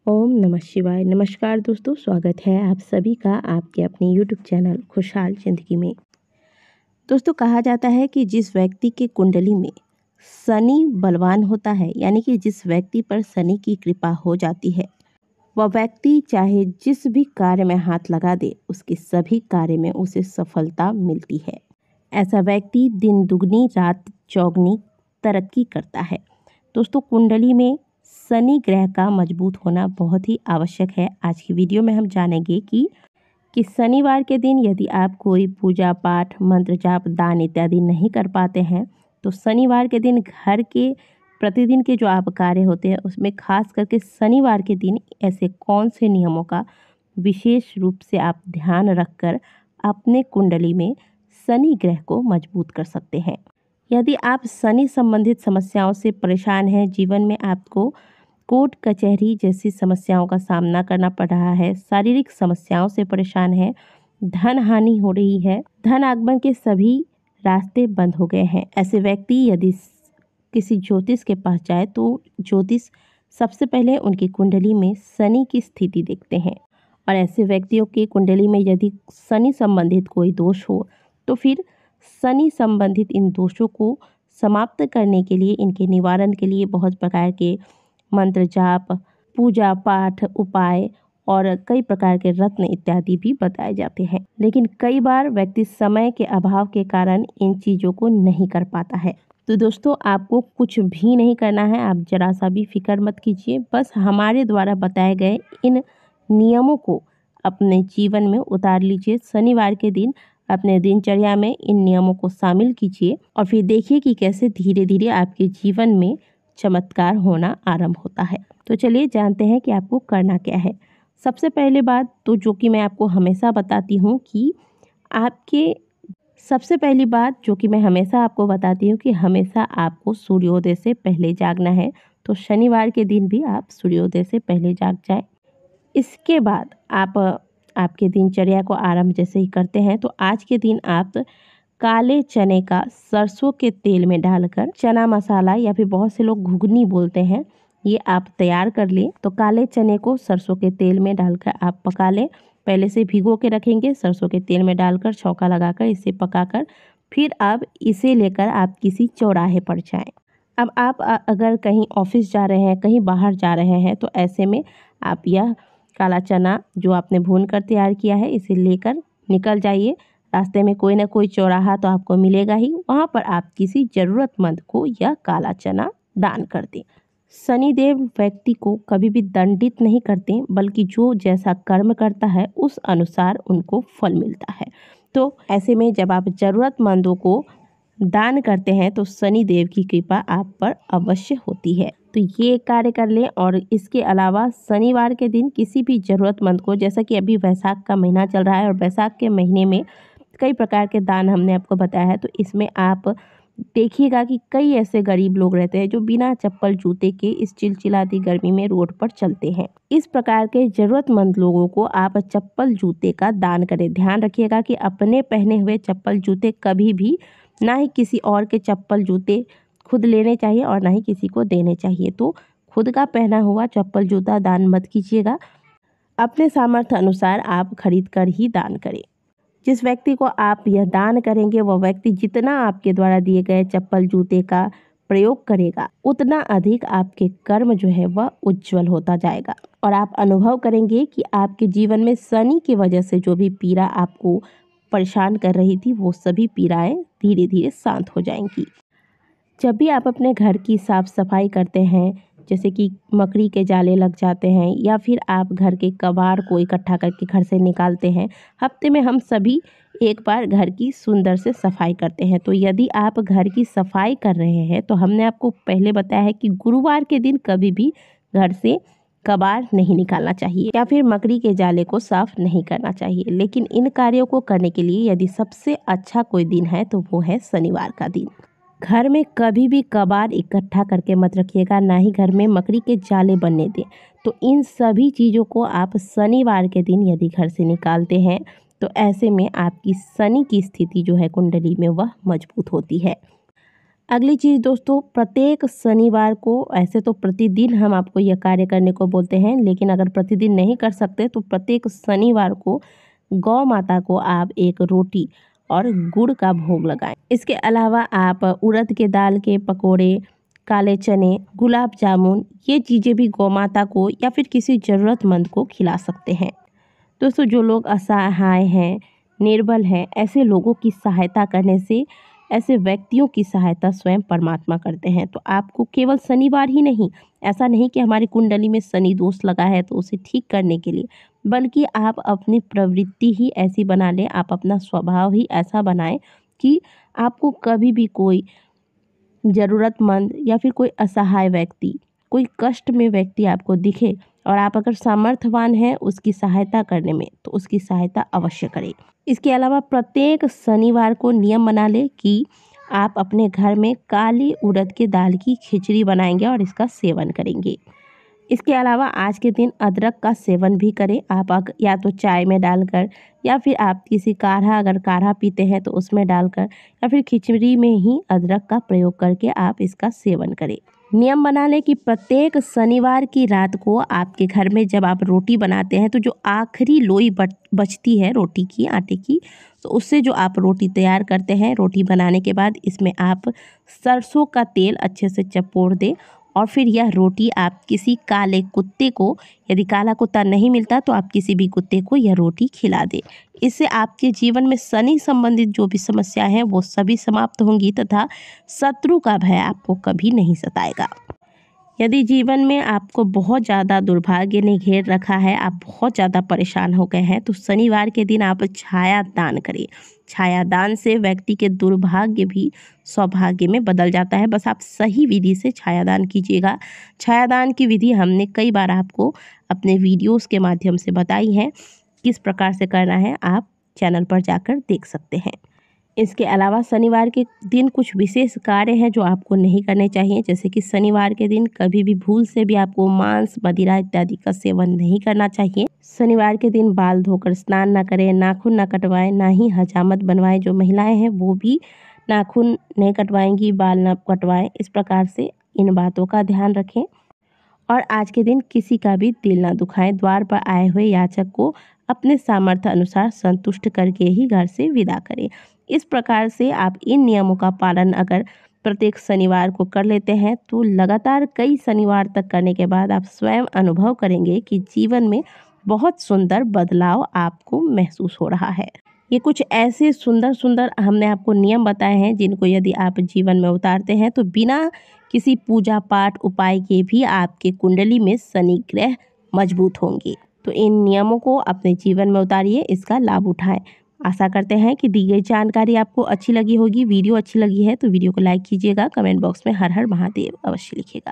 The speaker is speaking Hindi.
ओम नमः शिवाय। नमस्कार दोस्तों, स्वागत है आप सभी का आपके अपने यूट्यूब चैनल खुशहाल ज़िंदगी में। दोस्तों, कहा जाता है कि जिस व्यक्ति के कुंडली में शनि बलवान होता है, यानी कि जिस व्यक्ति पर शनि की कृपा हो जाती है, वह व्यक्ति चाहे जिस भी कार्य में हाथ लगा दे, उसके सभी कार्य में उसे सफलता मिलती है। ऐसा व्यक्ति दिन दुगनी रात चौगनी तरक्की करता है। दोस्तों, कुंडली में शनि ग्रह का मजबूत होना बहुत ही आवश्यक है। आज की वीडियो में हम जानेंगे कि शनिवार के दिन यदि आप कोई पूजा पाठ, मंत्र जाप, दान इत्यादि नहीं कर पाते हैं, तो शनिवार के दिन घर के प्रतिदिन के जो आप कार्य होते हैं उसमें खास करके शनिवार के दिन ऐसे कौन से नियमों का विशेष रूप से आप ध्यान रखकर अपने कुंडली में शनि ग्रह को मजबूत कर सकते हैं। यदि आप शनि संबंधित समस्याओं से परेशान हैं, जीवन में आपको कोर्ट कचहरी जैसी समस्याओं का सामना करना पड़ रहा है, शारीरिक समस्याओं से परेशान है, धन हानि हो रही है, धन आगमन के सभी रास्ते बंद हो गए हैं, ऐसे व्यक्ति यदि किसी ज्योतिष के पास जाए तो ज्योतिष सबसे पहले उनकी कुंडली में शनि की स्थिति देखते हैं। और ऐसे व्यक्तियों की कुंडली में यदि शनि संबंधित कोई दोष हो तो फिर शनि संबंधित इन दोषों को समाप्त करने के लिए, इनके निवारण के लिए बहुत प्रकार के मंत्र जाप, पूजा पाठ, उपाय और कई प्रकार के रत्न इत्यादि भी बताए जाते हैं। लेकिन कई बार व्यक्ति समय के अभाव के कारण इन चीज़ों को नहीं कर पाता है। तो दोस्तों, आपको कुछ भी नहीं करना है, आप जरा सा भी फिक्र मत कीजिए। बस हमारे द्वारा बताए गए इन नियमों को अपने जीवन में उतार लीजिए। शनिवार के दिन अपने दिनचर्या में इन नियमों को शामिल कीजिए और फिर देखिए कि कैसे धीरे धीरे आपके जीवन में चमत्कार होना आरंभ होता है। तो चलिए जानते हैं कि आपको करना क्या है। सबसे पहले बात तो जो कि मैं आपको हमेशा बताती हूँ कि हमेशा आपको सूर्योदय से पहले जागना है। तो शनिवार के दिन भी आप सूर्योदय से पहले जाग जाएं। इसके बाद आप आपके दिनचर्या को आरंभ जैसे ही करते हैं तो आज के दिन आप काले चने का सरसों के तेल में डालकर चना मसाला, या फिर बहुत से लोग घुगनी बोलते हैं, ये आप तैयार कर लें। तो काले चने को सरसों के तेल में डालकर आप पका लें। पहले से भिगो के रखेंगे, सरसों के तेल में डालकर छौंका लगाकर इसे पकाकर फिर आप इसे लेकर आप किसी चौराहे पर जाएं। अब आप अगर कहीं ऑफिस जा रहे हैं, कहीं बाहर जा रहे हैं, तो ऐसे में आप यह काला चना जो आपने भून कर तैयार किया है इसे लेकर निकल जाइए। रास्ते में कोई ना कोई चौराहा तो आपको मिलेगा ही, वहाँ पर आप किसी ज़रूरतमंद को यह काला चना दान कर दें। शनिदेव व्यक्ति को कभी भी दंडित नहीं करते, बल्कि जो जैसा कर्म करता है उस अनुसार उनको फल मिलता है। तो ऐसे में जब आप ज़रूरतमंदों को दान करते हैं तो शनिदेव की कृपा आप पर अवश्य होती है। तो ये कार्य कर लें। और इसके अलावा शनिवार के दिन किसी भी ज़रूरतमंद को, जैसा कि अभी वैशाख का महीना चल रहा है और वैशाख के महीने में कई प्रकार के दान हमने आपको बताया है, तो इसमें आप देखिएगा कि कई ऐसे गरीब लोग रहते हैं जो बिना चप्पल जूते के इस चिलचिलाती गर्मी में रोड पर चलते हैं। इस प्रकार के ज़रूरतमंद लोगों को आप चप्पल जूते का दान करें। ध्यान रखिएगा कि अपने पहने हुए चप्पल जूते कभी भी, ना ही किसी और के चप्पल जूते खुद लेने चाहिए और ना ही किसी को देने चाहिए। तो खुद का पहना हुआ चप्पल जूता दान मत कीजिएगा, अपने सामर्थ्य अनुसार आप खरीद कर ही दान करें। जिस व्यक्ति को आप यह दान करेंगे वह व्यक्ति जितना आपके द्वारा दिए गए चप्पल जूते का प्रयोग करेगा, उतना अधिक आपके कर्म जो है वह उज्जवल होता जाएगा और आप अनुभव करेंगे कि आपके जीवन में शनि की वजह से जो भी पीड़ा आपको परेशान कर रही थी वो सभी पीड़ाएं धीरे धीरे शांत हो जाएंगी। जब भी आप अपने घर की साफ़ सफाई करते हैं, जैसे कि मकड़ी के जाले लग जाते हैं या फिर आप घर के कबाड़ को इकट्ठा करके घर से निकालते हैं, हफ्ते में हम सभी एक बार घर की सुंदर से सफाई करते हैं। तो यदि आप घर की सफाई कर रहे हैं तो हमने आपको पहले बताया है कि गुरुवार के दिन कभी भी घर से कबाड़ नहीं निकालना चाहिए या फिर मकड़ी के जाले को साफ नहीं करना चाहिए। लेकिन इन कार्यों को करने के लिए यदि सबसे अच्छा कोई दिन है तो वो है शनिवार का दिन। घर में कभी भी कबाड़ इकट्ठा करके मत रखिएगा, ना ही घर में मकड़ी के जाले बनने दें। तो इन सभी चीज़ों को आप शनिवार के दिन यदि घर से निकालते हैं तो ऐसे में आपकी शनि की स्थिति जो है कुंडली में वह मजबूत होती है। अगली चीज़ दोस्तों, प्रत्येक शनिवार को, ऐसे तो प्रतिदिन हम आपको यह कार्य करने को बोलते हैं, लेकिन अगर प्रतिदिन नहीं कर सकते तो प्रत्येक शनिवार को गौ माता को आप एक रोटी और गुड़ का भोग लगाएं। इसके अलावा आप उड़द के दाल के पकोड़े, काले चने, गुलाब जामुन, ये चीज़ें भी गौ माता को या फिर किसी ज़रूरतमंद को खिला सकते हैं। दोस्तों, जो लोग असहाय हैं, निर्बल हैं, ऐसे लोगों की सहायता करने से, ऐसे व्यक्तियों की सहायता स्वयं परमात्मा करते हैं। तो आपको केवल शनिवार ही नहीं, ऐसा नहीं कि हमारी कुंडली में शनि दोष लगा है तो उसे ठीक करने के लिए, बल्कि आप अपनी प्रवृत्ति ही ऐसी बना लें, आप अपना स्वभाव ही ऐसा बनाएं कि आपको कभी भी कोई ज़रूरतमंद या फिर कोई असहाय व्यक्ति, कोई कष्ट में व्यक्ति आपको दिखे और आप अगर सामर्थ्यवान हैं उसकी सहायता करने में, तो उसकी सहायता अवश्य करें। इसके अलावा प्रत्येक शनिवार को नियम बना लें कि आप अपने घर में काली उड़द की दाल की खिचड़ी बनाएंगे और इसका सेवन करेंगे। इसके अलावा आज के दिन अदरक का सेवन भी करें आप, या तो चाय में डालकर, या फिर आप किसी काढ़ा, अगर काढ़ा पीते हैं तो उसमें डालकर, या फिर खिचड़ी में ही अदरक का प्रयोग करके आप इसका सेवन करें। नियम बना लें कि प्रत्येक शनिवार की रात को आपके घर में जब आप रोटी बनाते हैं तो जो आखिरी लोई बचती है रोटी की, आटे की, तो उससे जो आप रोटी तैयार करते हैं, रोटी बनाने के बाद इसमें आप सरसों का तेल अच्छे से चपोड़ दें और फिर यह रोटी आप किसी काले कुत्ते को, यदि काला कुत्ता नहीं मिलता तो आप किसी भी कुत्ते को यह रोटी खिला दें। इससे आपके जीवन में शनि संबंधित जो भी समस्या है वो सभी समाप्त होंगी तथा शत्रु का भय आपको कभी नहीं सताएगा। यदि जीवन में आपको बहुत ज़्यादा दुर्भाग्य ने घेर रखा है, आप बहुत ज़्यादा परेशान हो गए हैं, तो शनिवार के दिन आप छाया दान करें। छाया दान से व्यक्ति के दुर्भाग्य भी सौभाग्य में बदल जाता है। बस आप सही विधि से छाया दान कीजिएगा। छाया दान की विधि हमने कई बार आपको अपने वीडियोस के माध्यम से बताई है, किस प्रकार से करना है आप चैनल पर जाकर देख सकते हैं। इसके अलावा शनिवार के दिन कुछ विशेष कार्य हैं जो आपको नहीं करने चाहिए, जैसे कि शनिवार के दिन कभी भी भूल से भी आपको मांस, मदिरा इत्यादि का सेवन नहीं करना चाहिए। शनिवार के दिन बाल धोकर स्नान ना करें, नाखून ना कटवाएं, ना ही हजामत बनवाएं। जो महिलाएं हैं वो भी नाखून नहीं कटवाएंगी, बाल ना कटवाएं। इस प्रकार से इन बातों का ध्यान रखें। और आज के दिन किसी का भी दिल ना दुखाएं। द्वार पर आए हुए याचक को अपने सामर्थ्य अनुसार संतुष्ट करके ही घर से विदा करें। इस प्रकार से आप इन नियमों का पालन अगर प्रत्येक शनिवार को कर लेते हैं तो लगातार कई शनिवार तक करने के बाद आप स्वयं अनुभव करेंगे कि जीवन में बहुत सुंदर बदलाव आपको महसूस हो रहा है। ये कुछ ऐसे सुंदर सुंदर हमने आपको नियम बताए हैं जिनको यदि आप जीवन में उतारते हैं तो बिना किसी पूजा पाठ उपाय के भी आपके कुंडली में शनि ग्रह मजबूत होंगे। तो इन नियमों को अपने जीवन में उतारिए, इसका लाभ उठाएं। आशा करते हैं कि दी गई जानकारी आपको अच्छी लगी होगी। वीडियो अच्छी लगी है तो वीडियो को लाइक कीजिएगा, कमेंट बॉक्स में हर हर महादेव अवश्य लिखिएगा।